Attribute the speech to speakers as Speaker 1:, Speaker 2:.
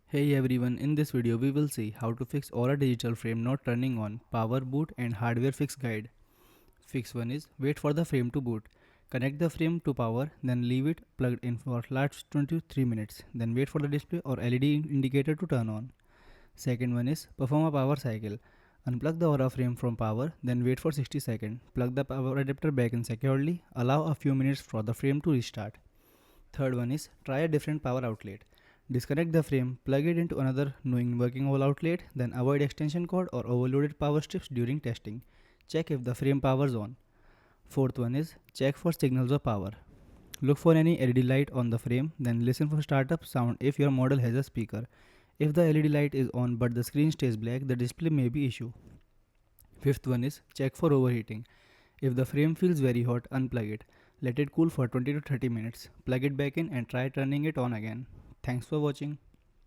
Speaker 1: Hey everyone, in this video we will see how to fix Aura digital frame not turning on, power boot and hardware fix guide. Fix 1 is wait for the frame to boot. Connect the frame to power, then leave it plugged in for last 23 minutes. Then wait for the display or LED indicator to turn on. Second one is perform a power cycle. Unplug the Aura frame from power, then wait for 60 seconds. Plug the power adapter back in securely. Allow a few minutes for the frame to restart. Third one is try a different power outlet. Disconnect the frame, plug it into another knowing working wall outlet, then avoid extension cord or overloaded power strips during testing. Check if the frame powers on. Fourth one is check for signals of power. Look for any LED light on the frame, then listen for startup sound if your model has a speaker. If the LED light is on but the screen stays black, the display may be issue. Fifth one is check for overheating. If the frame feels very hot, unplug it. Let it cool for 20 to 30 minutes. Plug it back in and try turning it on again. Thanks for watching.